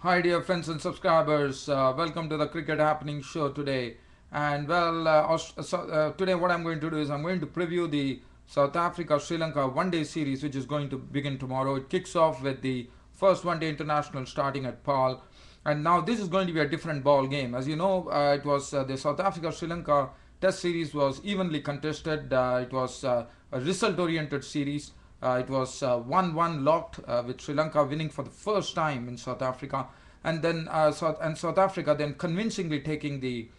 Hi, dear friends and subscribers. Welcome to the Cricket Happening Show today. And today, what I'm going to do is I'm going to preview the South Africa Sri Lanka one day series, which is going to begin tomorrow. It kicks off with the first one day international starting at paarl. And now, this is going to be a different ball game. As you know, it was the South Africa Sri Lanka Test series was evenly contested. It was a result oriented series. It was 1-1 locked with Sri Lanka winning for the first time in South Africa, and then South Africa then convincingly taking the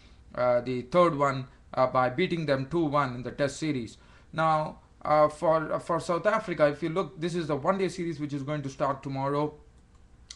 third one by beating them 2-1 in the Test series. Now, for South Africa, if you look, this is the one-day series which is going to start tomorrow,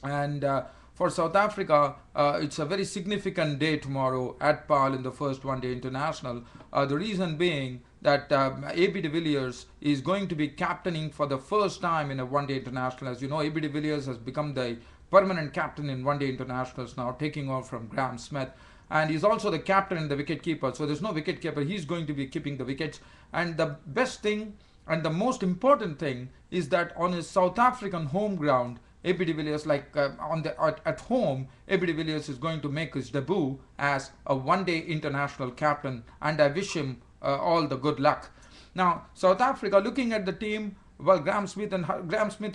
and for South Africa, it's a very significant day tomorrow at paarl in the first one-day international. The reason being that AB de Villiers is going to be captaining for the first time in a one-day international. As you know, AB de Villiers has become the permanent captain in one-day internationals now, taking off from Graeme Smith. And he's also the captain and the wicket keeper. So there's no wicket keeper. He's going to be keeping the wickets. And the best thing and the most important thing is that on his South African home ground, AB de Villiers, at home, AB de Villiers is going to make his debut as a one-day international captain, and I wish him all the good luck. Now, South Africa, looking at the team, well, Graeme Smith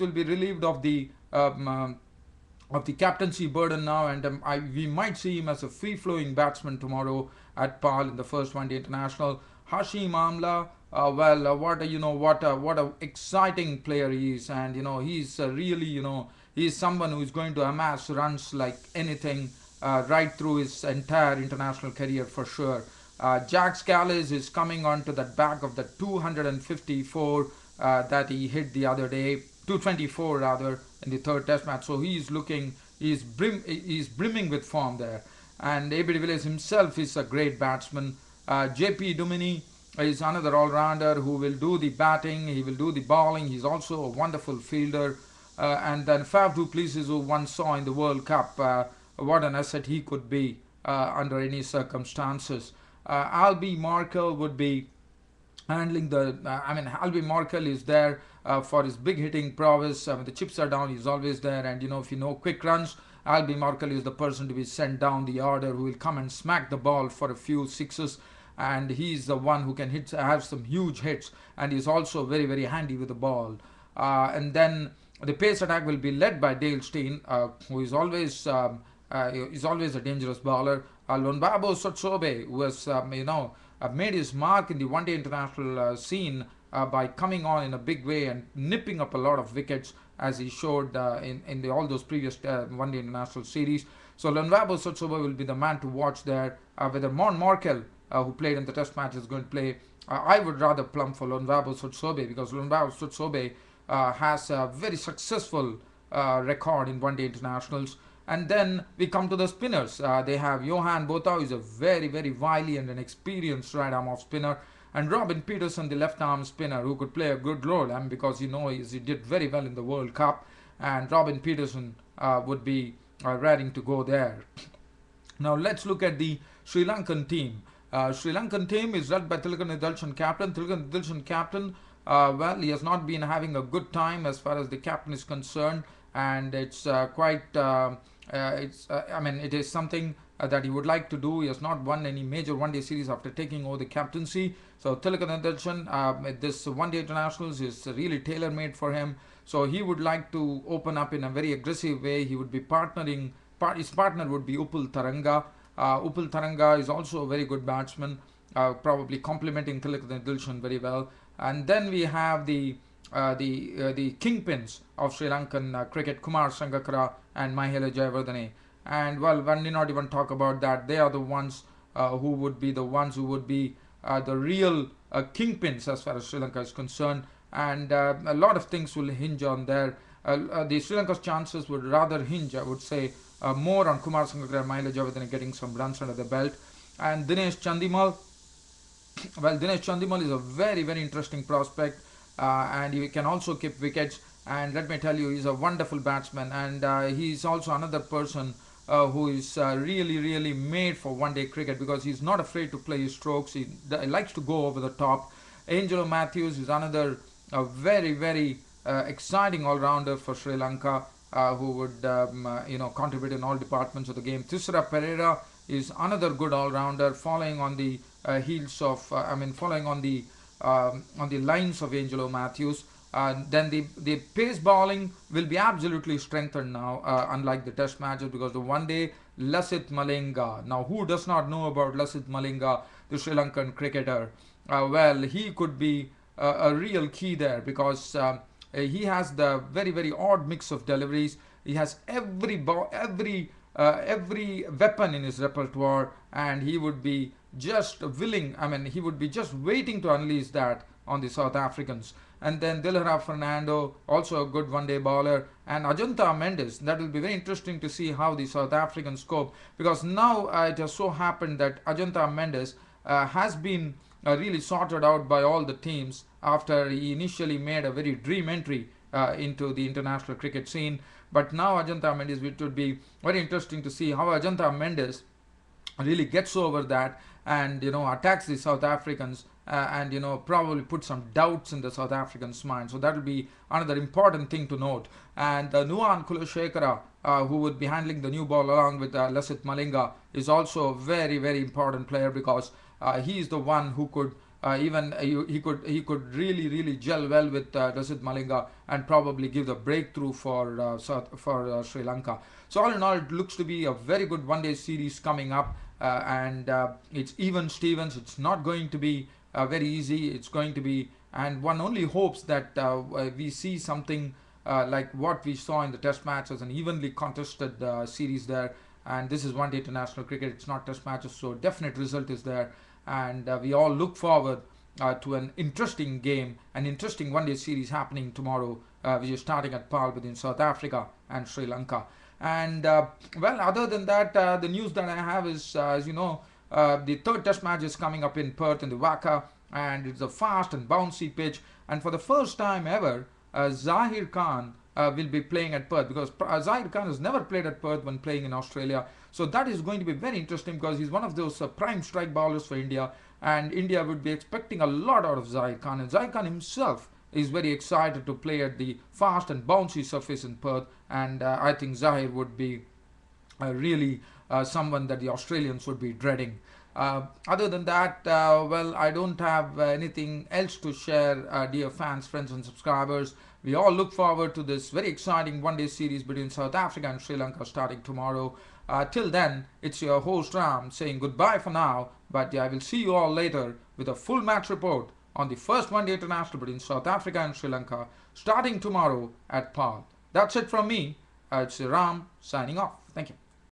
will be relieved of the captaincy burden now, and we might see him as a free-flowing batsman tomorrow at paarl in the first one-day international. Hashim Amla, what a exciting player he is, and he's really he's someone who is going to amass runs like anything right through his entire international career for sure. Jack Scalise is coming onto the back of the 254 that he hit the other day, 224 rather, in the third Test match. So he's brimming with form there. And AB de Villiers himself is a great batsman. JP Duminy is another all-rounder who will do the batting, he will do the bowling. He's also a wonderful fielder. And then Faf du Plessis, who one saw in the World Cup, what an asset he could be under any circumstances. Albie Markel would be handling Albie Markel is there for his big hitting prowess. When the chips are down, he's always there. And if you know quick runs, Albie Markel is the person to be sent down the order, who will come and smack the ball for a few sixes. And he's the one who can have some huge hits, and he's also very, very handy with the ball. And then the pace attack will be led by Dilshan, who is always a dangerous bowler. Lonbabo Sotsobe, who has made his mark in the one-day international scene by coming on in a big way and nipping up a lot of wickets, as he showed in all those previous one-day international series. So Lonbabo Sotsobe will be the man to watch there. Whether Mon Markel, who played in the Test match, is going to play, I would rather plump for Lonbabo Sotsobe, because Lonbabo Sotsobe has a very successful record in one-day internationals. And then we come to the spinners. They have Johan Botha, who is a very, very wily and an experienced right-arm off spinner, and Robin Peterson, the left-arm spinner, who could play a good role, because he did very well in the World Cup, and Robin Peterson would be raring to go there. Now let's look at the Sri Lankan team. Sri Lankan team is led by Dilshan captain. Dilshan captain, he has not been having a good time as far as the captain is concerned, and it's it is something that he would like to do. He has not won any major one-day series after taking over the captaincy. So Dilshan, this one-day internationals is really tailor-made for him. So he would like to open up in a very aggressive way. He would be partnering. His partner would be Upul Taranga. Upul Taranga is also a very good batsman, probably complementing Dilshan very well. And then we have the kingpins of Sri Lankan cricket, Kumar Sangakkara and Mahela Jayawardene. And one need not even talk about that. They are the ones who would be the real kingpins as far as Sri Lanka is concerned. And a lot of things will hinge on there. The Sri Lanka's chances would rather hinge, I would say, more on Kumar Sangakkara and Mahela Jayawardene getting some runs under the belt. And Dinesh Chandimal, Dinesh Chandimal is a very, very interesting prospect, and he can also keep wickets. And let me tell you, he's a wonderful batsman, and he's also another person who is really, really made for one-day cricket, because he's not afraid to play his strokes. He likes to go over the top. Angelo Matthews is another very, very exciting all-rounder for Sri Lanka. who would contribute in all departments of the game. Thisara Pereira is another good all-rounder, following on the heels of, following on the lines of Angelo Matthews. Then the pace bowling will be absolutely strengthened now, unlike the test matches, because the one day Lasith Malinga. Now, who does not know about Lasith Malinga, the Sri Lankan cricketer? Well, he could be a real key there, because he has the very very odd mix of deliveries. He has every weapon in his repertoire, and he would be just willing. He would be just waiting to unleash that on the South Africans. And then Dilhara Fernando, also a good one-day bowler, and Ajanta Mendes. That will be very interesting to see how the South Africans cope, because now it has so happened that Ajanta Mendes has been really sorted out by all the teams after he initially made a very dream entry into the international cricket scene. But now Ajanta Mendes, it would be very interesting to see how Ajanta Mendes really gets over that, and attacks the South Africans, and probably put some doubts in the South Africans' mind. So that will be another important thing to note. And Nuwan Kulashekara, who would be handling the new ball along with Lasith Malinga, is also a very very important player, because he is the one who could he could really gel well with Lasith Malinga, and probably give the breakthrough for Sri Lanka. So all in all, it looks to be a very good one-day series coming up, and it's even Stevens. It's not going to be very easy. It's going to be, and one only hopes that we see something like what we saw in the test matches, an evenly contested series there. And this is one-day international cricket. It's not test matches, so definite result is there. And we all look forward to an interesting game, an interesting one-day series happening tomorrow, which is starting at paarl between South Africa and Sri Lanka. And well, other than that, the news that I have is, as you know, the third test match is coming up in Perth in the Wacker, and it's a fast and bouncy pitch. And for the first time ever, Zahir Khan will be playing at Perth, because Zahir Khan has never played at Perth when playing in Australia. So that is going to be very interesting, because he's one of those prime strike bowlers for India, and India would be expecting a lot out of Zahir Khan. And Zahir Khan himself is very excited to play at the fast and bouncy surface in Perth, and I think Zahir would be really someone that the Australians would be dreading. Other than that, well, I don't have anything else to share, dear fans, friends, and subscribers. We all look forward to this very exciting one-day series between South Africa and Sri Lanka starting tomorrow. Till then, it's your host Ram saying goodbye for now, but I will see you all later with a full match report on the first one-day international between South Africa and Sri Lanka starting tomorrow at paarl. That's it from me. It's Ram signing off. Thank you.